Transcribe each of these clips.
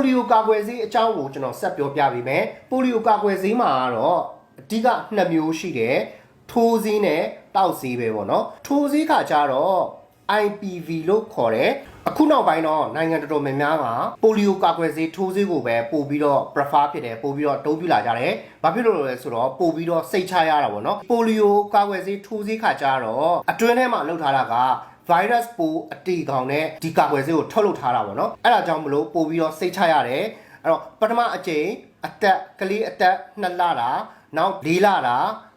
လီယိုကာကွယ်ဆေးအကြောင်းကိုကျွန်တော်ဆက်ပြောပြပေးမယ်ပိုလီယိုကာကွယ်ဆေးမှာတော့အဓိက2မျိုးရှိတယ်ထိုးဆေးနဲ့တောက်ဆေးပဲပေါ့နော်ထိုးဆေးကကြတော့ IPV လို့ခေါ်တယ်အခုနောက်ပိုင်းတော့နိုင်ငံတော်တော်များများကပိုလီယိုကာကွယ်ဆေးထိုးဆေးကိုပဲပို့ပြီးတော့ prefer ဖြစ်တယ်ပို့ပြီးတော့အသုံးပြုလာကြတယ်ဘာဖြစ်လို့လဲဆိုတော့ပို့ပြီးတော့စိတ်ချရတာပေါ့နော်ပိုလီယိုကာကွယ်ဆေးထိုးဆေးခါကြတော့အတွင်းထဲမှာလောက်ထားတာကvirus ပိုးအတီကောင်နဲ့ဒီကာကွယ်ဆေးကိုထုတ်လုပ်ထားတာပေါ့နော်အဲ့ဒါကြောင့်မလို့ပို့ပြီးတော့စိတ်ချရတယ်အဲ့တော့ပထမအကြိမ်အသက်ကလေးအသက်2လတာနောက်4လတ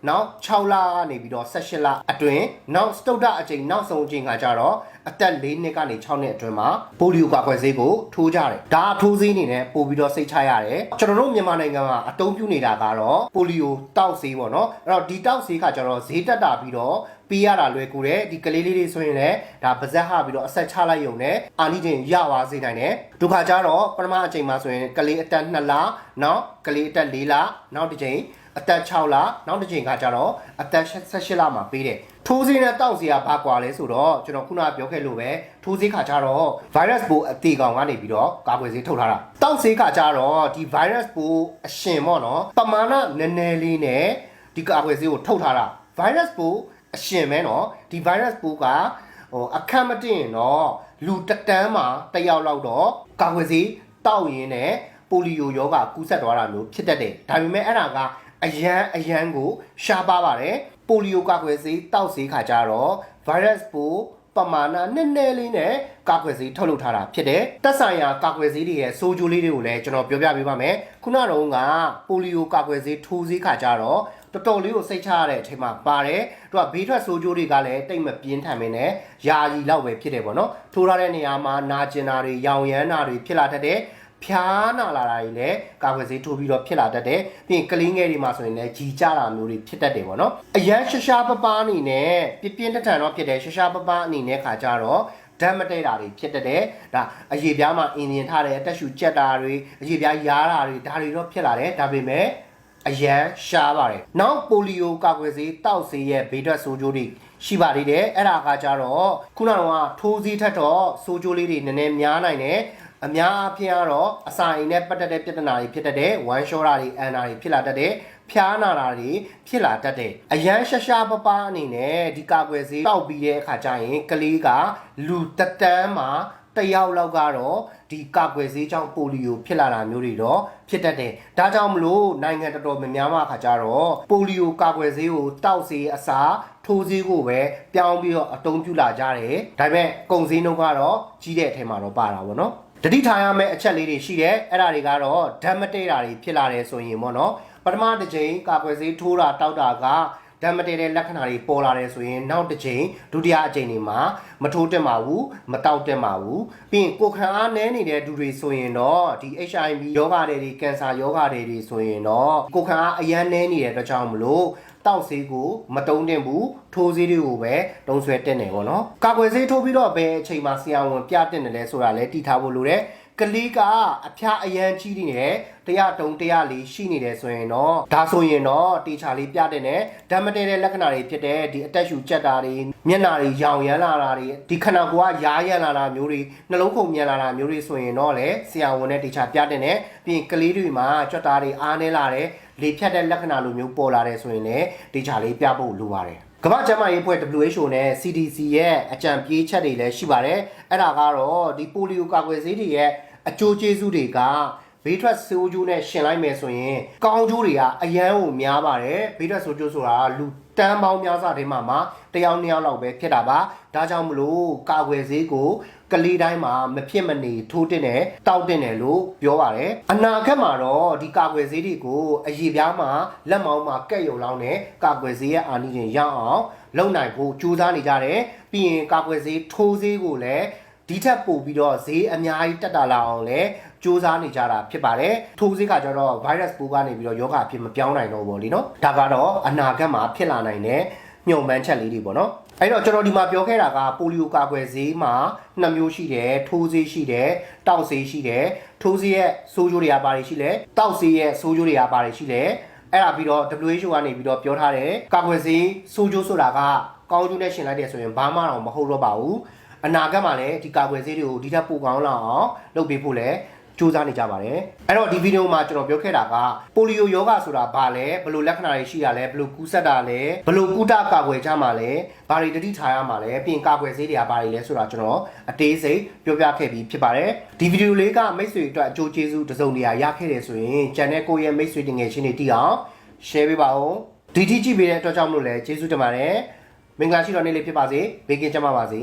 ာနောက်6လကနေပြီးတော့18လအတွင်းနောက်စတုတ္တအကြိမ်နောက်ဆုံးအကြိမ်ကကြတော့အသက်4နှစ်ကနေ6နှစ်အတွင်းမှာပိုလီယိုကာကွယ်ဆေးကိုထိုးကြတယ်ဒါထိုးဆေးအနေနဲ့ပို့ပြီးတော့စိတ်ချရတယ်ကျွန်တော်တို့မြန်မာနိုင်ငံမှာအသုံးပြုနေတာကတော့ပိုလီယိုတောက်ဆေးပေါ့နော်အဲ့တော့ဒီတောက်ဆေးကကြတော့ဈေးတက်တာပြီးတော့ပေးရတာလွယ်ကူတယ်ဒီကလေးလေးတွေဆိုရင်လည်းဒါပါဇက်ဟပြီးတော့အဆက်ချလိုက်ရုံနဲ့အာနိတင်ရပါစေနိုင်တယ်ဒုက္ခကြတော့ပထမအကြိမ်မှာဆိုရင်ကလေးအသက်2လနောက်ကလေးအသက်4လနောက်တစ်ကြိမ်အသက်6လနောက်တစ်ကြိမ်ကကြတော့အသက်18လမှာပေးတယ်ထိုးဆေးနဲ့တောက်ဆေးကဘာကွာလဲဆိုတော့ကျွန်တော်ခုနကပြောခဲ့လို့ပဲထိုးဆေးခါကြတော့ virus ပိုးအသေးကောင်ကနေပြီးတော့ကာကွယ်ဆေးထုတ်ထားတာတောက်ဆေးခါကြတော့ဒီ virus ပိုးအရှင်ပေါ့နော်ပမာဏနည်းနည်းလေးနဲ့ဒီကာကွယ်ဆေးကိုထုတ်ထားတာ virus ပိုးအရှင်ပဲနော်ဒီ virus ပိုးကအခက်မတင်တော့လူတက်တန်းမှာတယောက်လောက်တော့ကာကွယ်ဆေးတောက်ရင်းနဲ့ပိုလီယိုရောဂါကူးစက်သွားတာမျိုးဖြစ်တတ်တယ်ဒါပေမဲ့အဲ့ဒါကအရန်ကိုရှားပါပါတယ်ပိုလီယိုကာကွယ်ဆေးတောက်ဆေးခါကြတော့ virus ပိုးပမာဏနည်းနည်းလေးနဲ့ကာကွယ်ဆေးထုတ်လုပ်ထားတာဖြစ်တယ်တက်ဆိုင်ရာကာကွယ်ဆေးတွေရဲ့ဆိုးကျိုးလေးတွေကိုလည်းကျွန်တော်ပြောပြပေးပါမယ်ခုနကတော့ကပိုလီယိုကာကွယ်ဆေးထိုးဆေးခါကြတော့တော်တော်လေးကိုစိတ်ချရတဲ့အချိန်မှာပါတယ်သူကဘေးထွက်ဆိုးကျိုးတွေကလည်းတိတ်မပြင်းထန်မင်းနဲ့ယာယီလောက်ပဲဖြစ်တယ်ပေါ့နော်ထိုးထားတဲ့နေရာမှာနာကျင်တာတွေရောင်ရမ်းတာတွေဖြစ်လာတတ်တယ်ဖျားနာလာတာတွေလည်းကာကွယ်ဆေးထိုးပြီးတော့ဖြစ်လာတတ်တယ်ပြီးရင်ကလေးငယ်တွေမှာဆိုရင်လည်းကြီးကြတာမျိုးတွေဖြစ်တတ်တယ်ပေါ့နော်အရန်ရှားပပအနေနဲ့ပြင်းထန်တော့ဖြစ်တယ်ရှားပပအနေနဲ့ခါကြတော့ဓာတ်မတည့်တာတွေဖြစ်တတ်တယ်ဒါအရေပြားမှာအင်ဂျင်ထားတယ်တက်ရှူကြက်တာတွေအရေပြားရားတာတွေဒါတွေတော့ဖြစ်လာတယ်ဒါပေမဲ့အရန်ရှားပါတယ်နောက်ပိုလီယိုကာကွယ်ဆေးတောက်ဆေးရဲ့ဘေးထွက်ဆိုးကျိုးတွေရှိပါသေးတယ်အဲ့ဒါကကြတော့ခုနကထိုးဆေးထက်တော့ဆိုးကျိုးလေးတွေနည်းနည်းများနိုင်တယ်အများအားဖြင့်ကတော့အစာအိမ်နဲ့ပတ်သက်တဲ့ပြဿနာတွေဖြစ်တတ်တယ်ဝမ်းလျှောတာတွေအန်တာတွေဖြစ်လာတတ်တယ်ဖျားနာတာတွေဖြစ်လာတတ်တယ်အရန်ရှားပပအနေနဲ့ဒီကာကွယ်ဆေးတောက်ပြီးတဲ့အခါကျရင်ကလေးကလူတက်တန်းမှာတယောက်လောက်ကတော့ဒီကာကွယ်ဆေးကြောင့်ပိုလီယိုဖြစ်လာတာမျိုးတွေတော့ဖြစ်တတ်တယ်ဒါကြောင့်မလို့နိုင်ငံတော်တော်များများမှာခါကြတော့ပိုလီယိုကာကွယ်ဆေးကိုတောက်ဆေးအစားထိုးဆေးကိုပဲပြောင်းပြီးတော့အသုံးပြုလာကြတယ်ဒါပေမဲ့ကုန်စည်နှုန်းကတော့ကြီးတဲ့အထက်မှာတော့ပါတာပေါ့နော်တတိထားရမယ့်အချက်လေးတွေရှိတယ်အဲ့ဒါတွေကတော့ဓာတ်မတည့်တာတွေဖြစ်လာတယ်ဆိုရင်ပေါ့နော်ပထမတစ်ချိန်ကာကွယ်ဆေးထိုးတာတောက်တာကဓာတ်မတည့်တဲ့လက္ခဏာတွေပေါ်လာတယ်ဆိုရင်နောက်တစ်ချိန်ဒုတိယအချိန်တွေမှာမထိုးတက်မှာဘူးမတောက်တက်မှာဘူးပြီးရင်ကိုခံအားနည်းနေတဲ့လူတွေဆိုရင်တော့ဒီ HIV ယောဂတွေကင်ဆာယောဂတွေဆိုရင်တော့ကိုခံအားအရန်နည်းနေတဲ့အတွက်ကြောင့်မလို့တောက်ဆေးကိုမတုံးတင်ဘူးထိုးဆေးတွေကိုပဲတုံးဆွဲတက်နေပေါ့နော်ကာကွယ်ဆေးထိုးပြီးတော့ဘယ်အချိန်မှာဆရာဝန်ပြတင်တယ်လဲဆိုတာလည်းတည်ထားဖို့လိုတယ်ကလေးကအဖျားအရန်ကြီးနေတယ်103 104ရှိနေတယ်ဆိုရင်တော့ဒါဆိုရင်တော့တေချာလေးပြတဲ့နဲ့ဓာတ်မတည့်တဲ့လက္ခဏာတွေဖြစ်တဲ့ဒီအတက်ရှူကြက်တာတွေမျက်နှာတွေရောင်ရမ်းလာတာတွေဒီခန္ဓာကိုယ်ကရားရမ်းလာတာမျိုးတွေနှလုံးခုန်မြန်လာတာမျိုးတွေဆိုရင်တော့လေဆရာဝန်နဲ့တေချာပြတဲ့နဲ့ပြီးရင်ကလေးတွေမှာကြွက်သားတွေအားနေလာတယ်လေဖြတ်တဲ့လက္ခဏာလိုမျိုးပေါ်လာတယ်ဆိုရင်လည်းတေချာလေးပြဖို့လိုပါတယ်ကမ္ဘာ့ကျန်းမာရေးအဖွဲ့ WHO နဲ့ CDC ရဲ့အကြံပေးချက်တွေလည်းရှိပါတယ်အဲ့ဒါကတော့ဒီပိုလီယိုကာကွယ်ဆေးတွေရဲ့အကျိုးကျေးဇူးတွေကဘေးထွက်ဆိုးကျိုးနဲ့ရှင်လိုက်မယ်ဆိုရင်ကောင်းကျိုးတွေကအရန်ကိုများပါတယ်ဘေးထွက်ဆိုးကျိုးဆိုတာလူတန်းပေါင်းများစွာတွေမှာတယောက်နှစ်ယောက်လောက်ပဲဖြစ်တာပါဒါကြောင့်မလို့ကာကွယ်ဆေးကိုကလေးတိုင်းမှာမဖြစ်မနေထိုးတင်တယ်တောက်တင်တယ်လို့ပြောပါတယ်အနာဂတ်မှာတော့ဒီကာကွယ်ဆေးတွေကိုအရေပြားမှာလက်မောင်းမှာကက်ရုံလောင်းနဲ့ကာကွယ်ဆေးရဲ့အာနိသင်ရအောင်လုပ်နိုင်ဖို့ကြိုးစားနေကြတယ်ပြီးရင်ကာကွယ်ဆေးထိုးဆေးကိုလည်းဒီထက်ပိုပြီးတော့ဈေးအများကြီးတက်တာလာအောင်လဲစူးစမ်းနေကြတာဖြစ်ပါတယ်ထိုးဆေးကကျတော့ virus ပိုးကနေပြီးတော့ယောဂအဖြစ်မပြောင်းနိုင်တော့ဘူးလीနော်ဒါကတော့အနာဂတ်မှာဖြစ်လာနိုင်တဲ့ညှို့မှန်းချက်လေးတွေပေါ့နော်အဲ့တော့ကျွန်တော်ဒီမှာပြောခဲ့တာကပိုလီယိုကာကွယ်ဆေးမှာ2မျိုးရှိတယ်ထိုးဆေးရှိတယ်တောက်ဆေးရှိတယ်ထိုးဆေးရဲ့ဆိုးကျိုးတွေကဘာတွေရှိလဲတောက်ဆေးရဲ့ဆိုးကျိုးတွေကဘာတွေရှိလဲအဲ့ဒါပြီးတော့ WHO ကနေပြီးတော့ပြောထားတယ်ကာကွယ်ဆေးဆိုးကျိုးဆိုတာကကောင်းကျိုးနဲ့ရှင်လိုက်တယ်ဆိုရင်ဘာမှတော့မဟုတ်တော့ပါဘူးအနာဂတ်မှာလည်းဒီကာကွယ်ဆေးတွေကိုဒီထက်ပိုကောင်းလာအောင်လုပ်ပေးဖို့လည်း စူးစမ်းနေကြပါတယ်အဲ့တော့ဒီဗီဒီယိုမှာကျွန်တော်ပြောခဲ့တာကပိုလီယိုယောဂဆိုတာဘာလဲဘယ်လိုလက္ခဏာတွေရှိရလဲဘယ်လိုကူးစက်တာလဲဘယ်လိုကုသကာကွယ်ကြမှာလဲဘာတွေတတိထားရမှာလဲပြင်ကာကွယ်ဆေးတွေကဘာတွေလဲဆိုတာကျွန်တော်အသေးစိတ်ပြောပြခဲ့ပြီးဖြစ်ပါတယ်ဒီဗီဒီယိုလေးကမိတ်ဆွေအတွက်အကျိုးကျေးဇူးတစ်စုံတရာရခဲ့တယ်ဆိုရင် channel ကိုရဲ့မိတ်ဆွေတငယ်ချင်းတွေတီးအောင် share ပေးပါဦးဒီထိကြည့်ပေးတဲ့အတွက်ကြောင့်မလို့လည်းကျေးဇူးတင်ပါတယ်မင်္ဂလာရှိတော်နေ့လေးဖြစ်ပါစေဘေးကင်းကြပါစေ